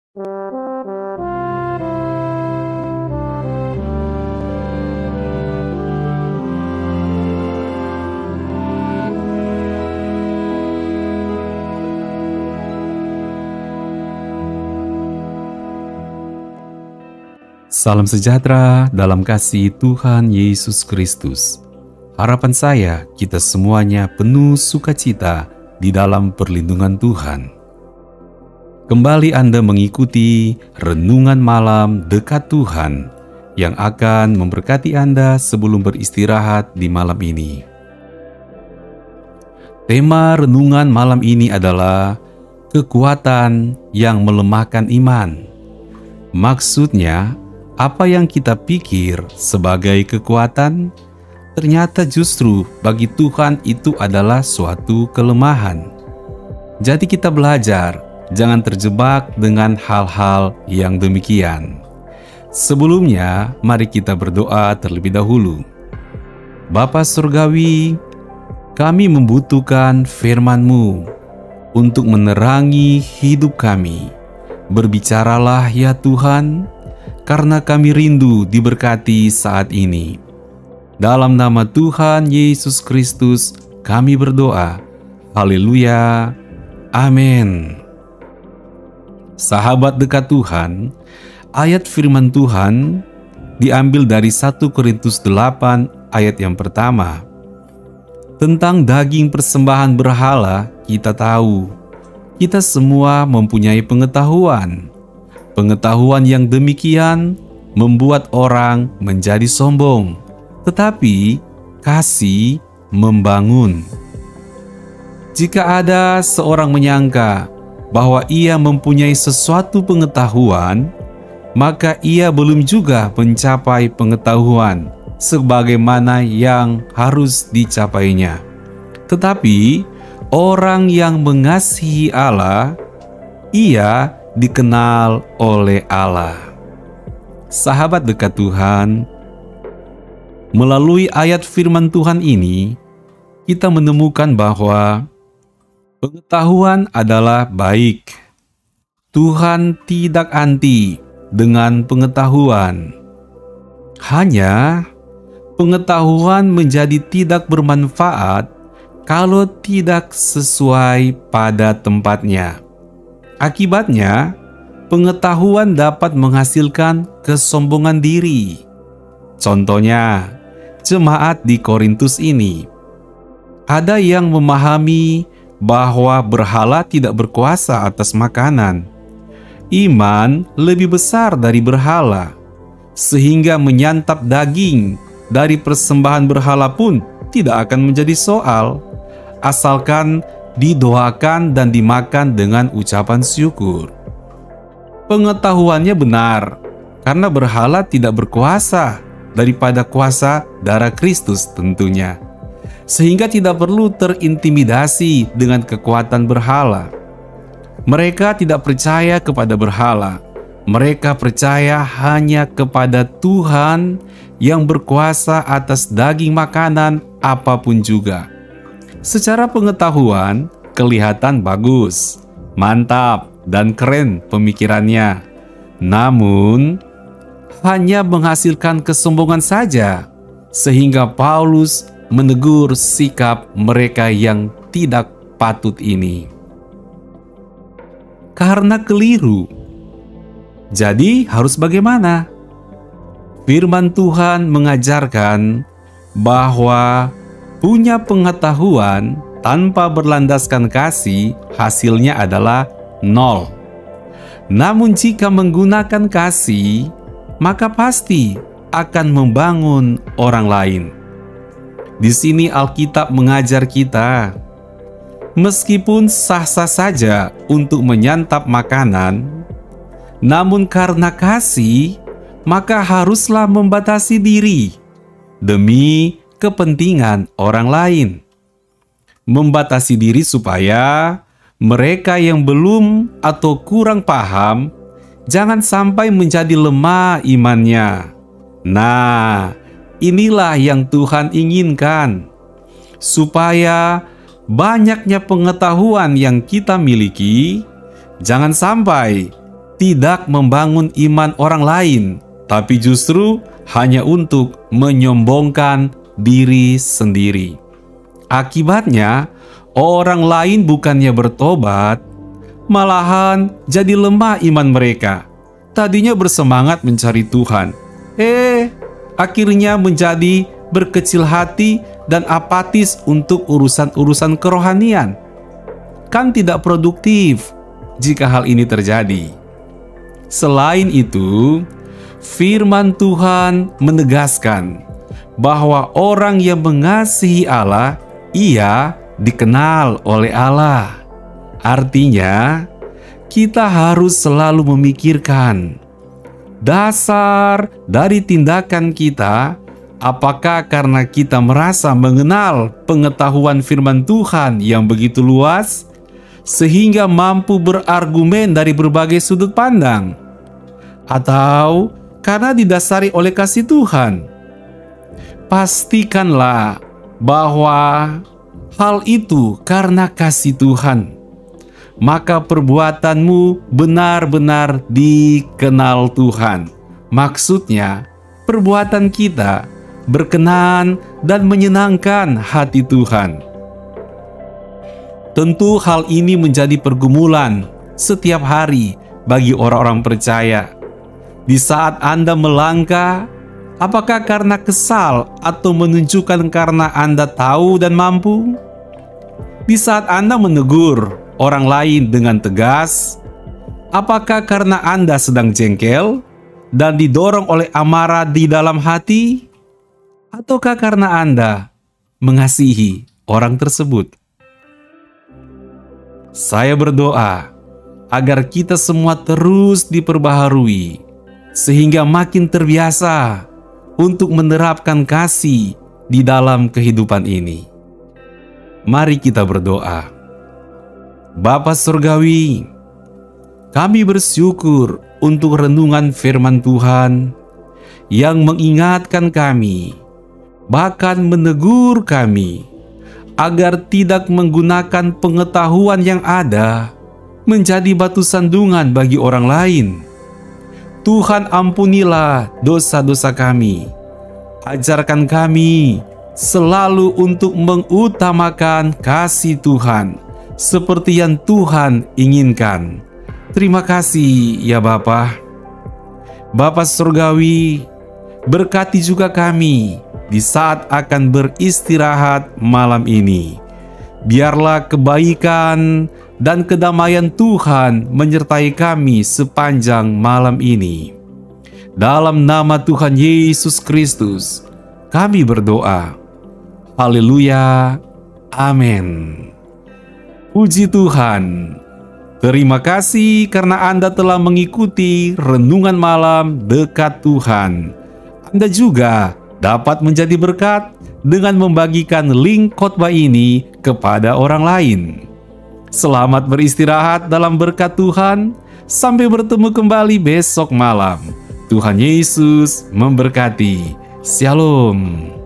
Salam sejahtera dalam kasih Tuhan Yesus Kristus. Harapan saya, kita semuanya penuh sukacita di dalam perlindungan Tuhan. Kembali Anda mengikuti Renungan Malam Dekat Tuhan yang akan memberkati Anda sebelum beristirahat di malam ini. Tema renungan malam ini adalah kekuatan yang melemahkan iman. Maksudnya, apa yang kita pikir sebagai kekuatan, ternyata justru bagi Tuhan itu adalah suatu kelemahan. Jadi kita belajar, jangan terjebak dengan hal-hal yang demikian. Sebelumnya, mari kita berdoa terlebih dahulu. Bapa Surgawi, kami membutuhkan firman-Mu untuk menerangi hidup kami. Berbicaralah ya Tuhan, karena kami rindu diberkati saat ini. Dalam nama Tuhan Yesus Kristus kami berdoa. Haleluya. Amin. Sahabat dekat Tuhan, ayat firman Tuhan diambil dari 1 Korintus 8 ayat yang pertama. Tentang daging persembahan berhala, kita tahu, kita semua mempunyai pengetahuan. Pengetahuan yang demikian membuat orang menjadi sombong, tetapi kasih membangun. Jika ada seorang menyangka bahwa ia mempunyai sesuatu pengetahuan, maka ia belum juga mencapai pengetahuan sebagaimana yang harus dicapainya. Tetapi orang yang mengasihi Allah, ia dikenal oleh Allah. Sahabat dekat Tuhan, melalui ayat firman Tuhan ini, kita menemukan bahwa pengetahuan adalah baik. Tuhan tidak anti dengan pengetahuan. Hanya pengetahuan menjadi tidak bermanfaat kalau tidak sesuai pada tempatnya. Akibatnya, pengetahuan dapat menghasilkan kesombongan diri. Contohnya, jemaat di Korintus ini. Ada yang memahami bahwa berhala tidak berkuasa atas makanan. Iman lebih besar dari berhala, sehingga menyantap daging dari persembahan berhala pun tidak akan menjadi soal, asalkan didoakan dan dimakan dengan ucapan syukur. Pengetahuannya benar, karena berhala tidak berkuasa daripada kuasa darah Kristus tentunya. Sehingga tidak perlu terintimidasi dengan kekuatan berhala. Mereka tidak percaya kepada berhala. Mereka percaya hanya kepada Tuhan yang berkuasa atas daging makanan apapun juga. Secara pengetahuan, kelihatan bagus, mantap, dan keren pemikirannya. Namun, hanya menghasilkan kesombongan saja, sehingga Paulus menegur sikap mereka yang tidak patut ini. Karena keliru. Jadi, harus bagaimana? Firman Tuhan mengajarkan bahwa punya pengetahuan tanpa berlandaskan kasih, hasilnya adalah nol. Namun jika menggunakan kasih, maka pasti akan membangun orang lain. Di sini Alkitab mengajar kita, meskipun sah-sah saja untuk menyantap makanan, namun karena kasih, maka haruslah membatasi diri demi kepentingan orang lain. Membatasi diri supaya mereka yang belum atau kurang paham jangan sampai menjadi lemah imannya. Nah, inilah yang Tuhan inginkan, supaya banyaknya pengetahuan yang kita miliki jangan sampai tidak membangun iman orang lain, tapi justru hanya untuk menyombongkan diri sendiri. Akibatnya, orang lain bukannya bertobat, malahan jadi lemah iman mereka. Tadinya bersemangat mencari Tuhan, akhirnya menjadi berkecil hati dan apatis untuk urusan-urusan kerohanian. Kan tidak produktif jika hal ini terjadi. Selain itu, firman Tuhan menegaskan bahwa orang yang mengasihi Allah, ia dikenal oleh Allah. Artinya, kita harus selalu memikirkan dasar dari tindakan kita. Apakah karena kita merasa mengenal pengetahuan firman Tuhan yang begitu luas, sehingga mampu berargumen dari berbagai sudut pandang? Atau karena didasari oleh kasih Tuhan? Pastikanlah bahwa hal itu karena kasih Tuhan. Maka perbuatanmu benar-benar dikenal Tuhan. Maksudnya, perbuatan kita berkenan dan menyenangkan hati Tuhan. Tentu hal ini menjadi pergumulan setiap hari bagi orang-orang percaya. Di saat Anda melangkah, apakah karena kesal atau menunjukkan karena Anda tahu dan mampu? Di saat Anda menegur orang lain dengan tegas, apakah karena Anda sedang jengkel dan didorong oleh amarah di dalam hati? Ataukah karena Anda mengasihi orang tersebut? Saya berdoa agar kita semua terus diperbaharui, sehingga makin terbiasa untuk menerapkan kasih di dalam kehidupan ini. Mari kita berdoa. Bapa Surgawi, kami bersyukur untuk renungan firman Tuhan yang mengingatkan kami, bahkan menegur kami, agar tidak menggunakan pengetahuan yang ada menjadi batu sandungan bagi orang lain. Tuhan, ampunilah dosa-dosa kami. Ajarkan kami selalu untuk mengutamakan kasih Tuhan seperti yang Tuhan inginkan. Terima kasih ya Bapa. Bapa Surgawi, berkati juga kami di saat akan beristirahat malam ini. Biarlah kebaikan dan kedamaian Tuhan menyertai kami sepanjang malam ini. Dalam nama Tuhan Yesus Kristus, kami berdoa. Haleluya. Amin. Puji Tuhan. Terima kasih karena Anda telah mengikuti renungan malam dekat Tuhan. Anda juga dapat menjadi berkat dengan membagikan link khotbah ini kepada orang lain. Selamat beristirahat dalam berkat Tuhan. Sampai bertemu kembali besok malam. Tuhan Yesus memberkati. Shalom.